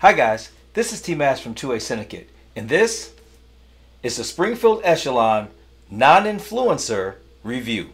Hi guys, this is T-Mass from 2A Syndicate, and this is the Springfield Echelon Non-Influencer Review.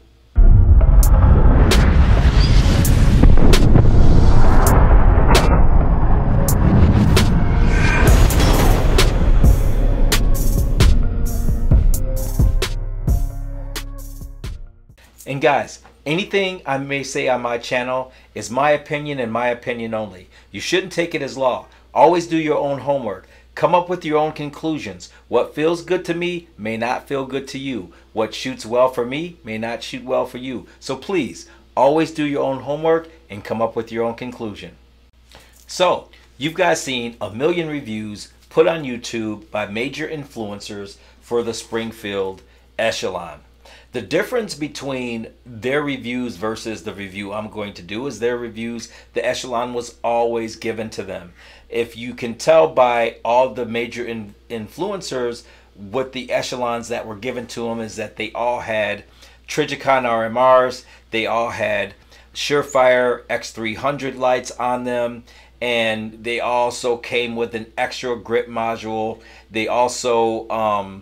And guys, anything I may say on my channel is my opinion and my opinion only. You shouldn't take it as law. Always do your own homework. Come up with your own conclusions. What feels good to me may not feel good to you. What shoots well for me may not shoot well for you. So please, always do your own homework and come up with your own conclusion. So, you've guys seen a million reviews put on YouTube by major influencers for the Springfield Echelon. The difference between their reviews versus the review I'm going to do is their reviews, the Echelon was always given to them. If you can tell by all the major influencers, what the Echelons that were given to them is that they all had Trijicon RMRs, they all had Surefire X300 lights on them, and they also came with an extra grip module. They also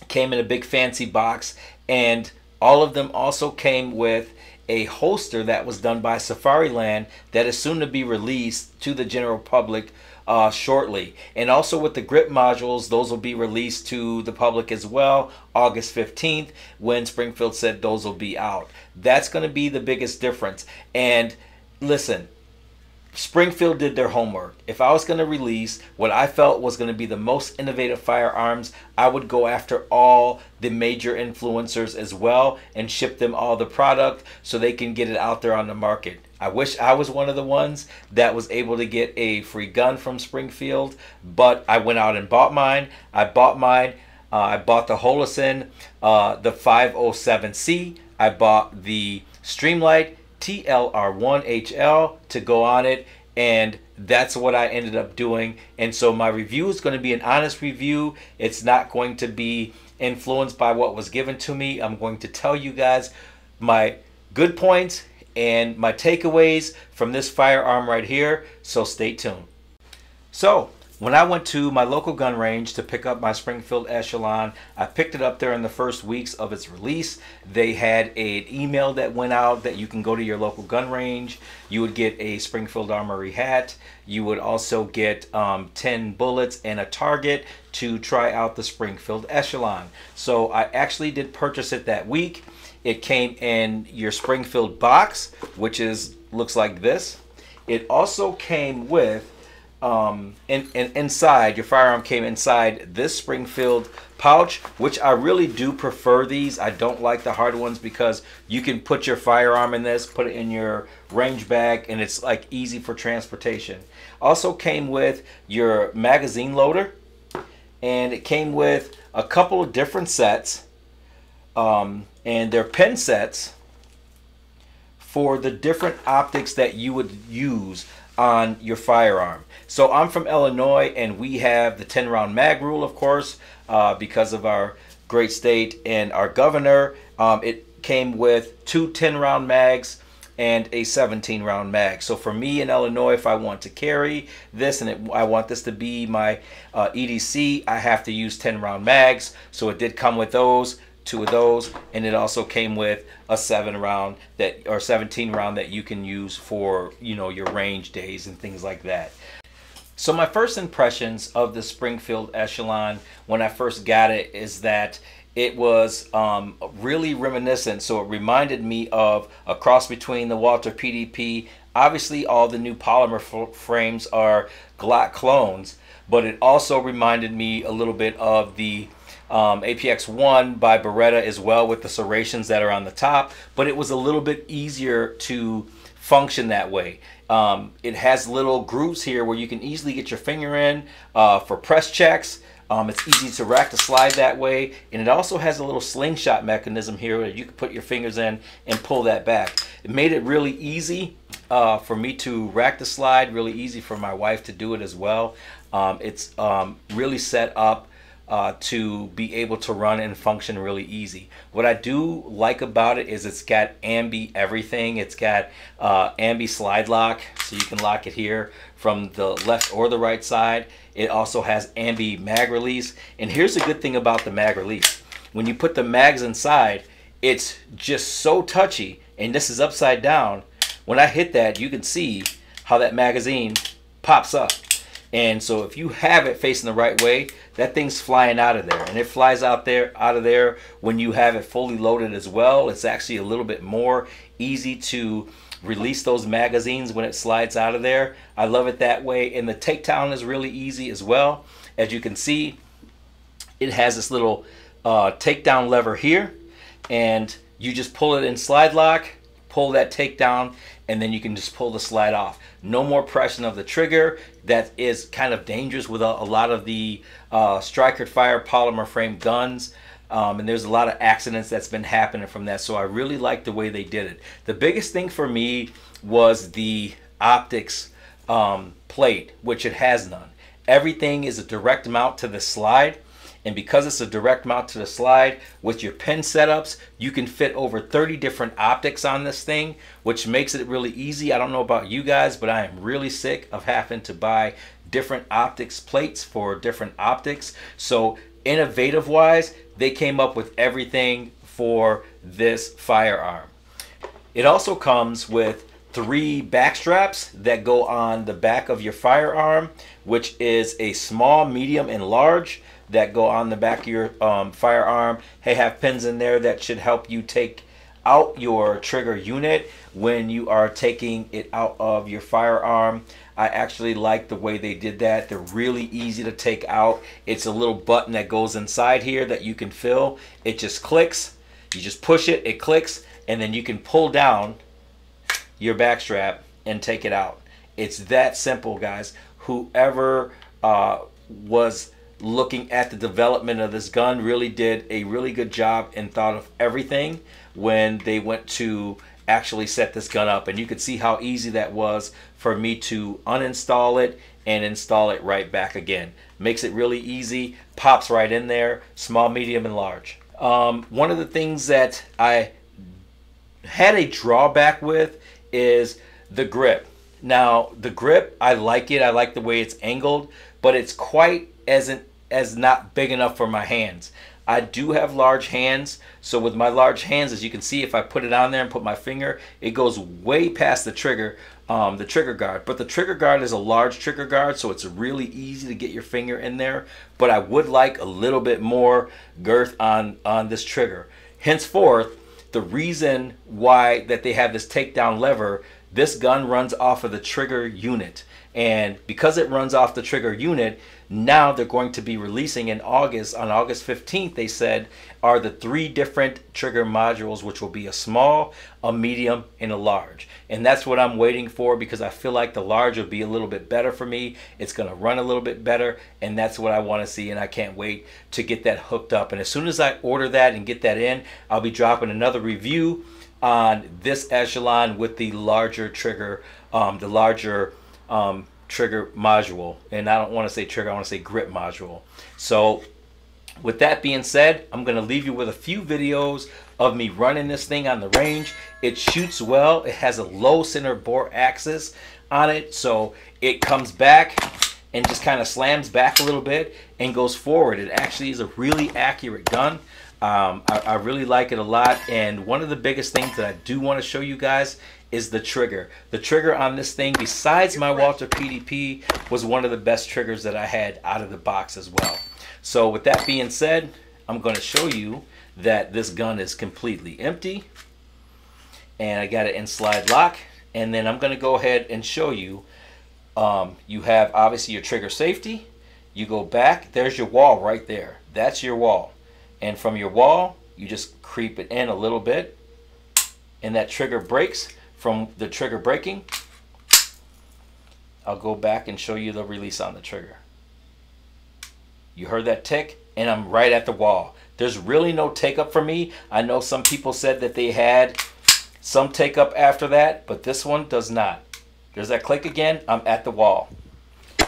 came in a big fancy box, and all of them also came with a holster that was done by Safariland that is soon to be released to the general public shortly. And also with the grip modules, those will be released to the public as well August 15th, when Springfield said those will be out. That's going to be the biggest difference. And listen, Springfield did their homework. If I was going to release what I felt was going to be the most innovative firearms, I would go after all the major influencers as well and ship them all the product so they can get it out there on the market. I wish I was one of the ones that was able to get a free gun from Springfield, but I went out and bought mine. I bought mine. I bought the Holosun, the 507C. I bought the Streamlight TLR1HL to go on it, and that's what I ended up doing. And so my review is going to be an honest review. It's not going to be influenced by what was given to me. I'm going to tell you guys my good points and my takeaways from this firearm right here, so stay tuned. So when I went to my local gun range to pick up my Springfield Echelon, I picked it up there in the first weeks of its release. They had an email that went out that you can go to your local gun range. You would get a Springfield Armory hat. You would also get 10 bullets and a target to try out the Springfield Echelon. So I actually did purchase it that week. It came in your Springfield box, which looks like this. It also came with inside, your firearm came inside this Springfield pouch, which I really do prefer these. I don't like the hard ones because you can put your firearm in this, put it in your range bag, and it's like easy for transportation. Also came with your magazine loader, and it came with a couple of different sets, and they're pen sets for the different optics that you would use on your firearm. So I'm from Illinois, and we have the 10-round mag rule, of course, because of our great state and our governor. It came with two 10-round mags and a 17-round mag. So for me in Illinois, if I want to carry this and I want this to be my EDC, I have to use 10-round mags. So it did come with those, two of those, and it also came with a 7-round that, or 17-round, that you can use for, you know, your range days and things like that. So my first impressions of the Springfield Echelon when I first got it is that it was really reminiscent. So it reminded me of a cross between the Walther PDP. Obviously all the new polymer frames are Glock clones, but it also reminded me a little bit of the APX-1 by Beretta as well, with the serrations that are on the top, but it was a little bit easier to function that way. It has little grooves here where you can easily get your finger in for press checks. It's easy to rack the slide that way, and it also has a little slingshot mechanism here where you can put your fingers in and pull that back. It made it really easy for me to rack the slide, really easy for my wife to do it as well. It's really set up to be able to run and function really easy. What I do like about it is it's got ambi everything. It's got ambi slide lock, so you can lock it here from the left or the right side. It also has ambi mag release. And here's the good thing about the mag release. When you put the mags inside, it's just so touchy, and this is upside down. When I hit that, you can see how that magazine pops up. And so if you have it facing the right way, that thing's flying out of there. And it flies out of there when you have it fully loaded as well. It's actually a little bit more easy to release those magazines when it slides out of there. I love it that way. And the takedown is really easy as well. As you can see, it has this little takedown lever here. And you just pull it in slide lock, pull that takedown, and then you can just pull the slide off. No more pressing of the trigger. That is kind of dangerous with a lot of the striker fire polymer frame guns. And there's a lot of accidents that's been happening from that. So I really like the way they did it. The biggest thing for me was the optics plate, which it has none. Everything is a direct mount to the slide. And because it's a direct mount to the slide, with your pin setups, you can fit over 30 different optics on this thing, which makes it really easy. I don't know about you guys, but I am really sick of having to buy different optics plates for different optics. So innovative wise, they came up with everything for this firearm. It also comes with 3 back straps that go on the back of your firearm, which is a small, medium, and large that go on the back of your firearm. They have pins in there that should help you take out your trigger unit when you are taking it out of your firearm. I actually like the way they did that. They're really easy to take out. It's a little button that goes inside here that you can fill. It just clicks. You just push it, it clicks, and then you can pull down your back strap and take it out. It's that simple, guys. Whoever was looking at the development of this gun really did a really good job and thought of everything when they went to actually set this gun up. And you could see how easy that was for me to uninstall it and install it right back again. Makes it really easy, pops right in there, small, medium, and large. One of the things that I had a drawback with is the grip. Now the grip, I like it. I like the way it's angled, but it's quite as not big enough for my hands. I do have large hands, so with my large hands, as you can see, if I put it on there and put my finger, it goes way past the trigger guard. But the trigger guard is a large trigger guard, so it's really easy to get your finger in there. But I would like a little bit more girth on this trigger. Henceforth, the reason why that they have this takedown lever, this gun runs off of the trigger unit. And because it runs off the trigger unit, now they're going to be releasing in August, on August 15th, they said, are the 3 different trigger modules, which will be a small, a medium, and a large. And that's what I'm waiting for, because I feel like the large will be a little bit better for me. It's going to run a little bit better, and that's what I want to see, and I can't wait to get that hooked up. And as soon as I order that and get that in, I'll be dropping another review on this Echelon with the larger trigger, trigger module. And I don't want to say trigger, I want to say grip module. So with that being said, I'm going to leave you with a few videos of me running this thing on the range. It shoots well. It has a low center bore axis on it, so it comes back and just kind of slams back a little bit and goes forward. It actually is a really accurate gun. I really like it a lot. And one of the biggest things that I do want to show you guys is the trigger. The trigger on this thing, besides my Walther PDP, was one of the best triggers that I had out of the box as well. So with that being said, I'm going to show you that this gun is completely empty. And I got it in slide lock. And then I'm going to go ahead and show you, you have obviously your trigger safety. You go back, there's your wall right there. That's your wall. And from your wall, you just creep it in a little bit. And that trigger breaks. From the trigger breaking, I'll go back and show you the release on the trigger. You heard that tick, and I'm right at the wall. There's really no take up for me. I know some people said that they had some take up after that, but this one does not. There's that click again, I'm at the wall.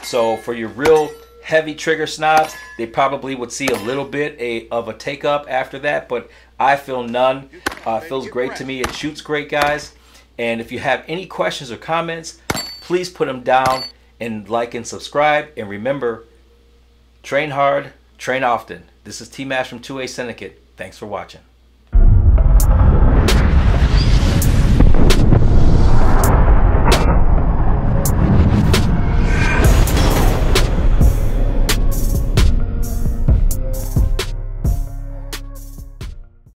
So for your real heavy trigger snobs, they probably would see a little bit of a take up after that, but I feel none. It feels great to me. It shoots great, guys. And if you have any questions or comments, please put them down and like and subscribe. And remember, train hard, train often. This is T-Mash from 2A Syndicate. Thanks for watching.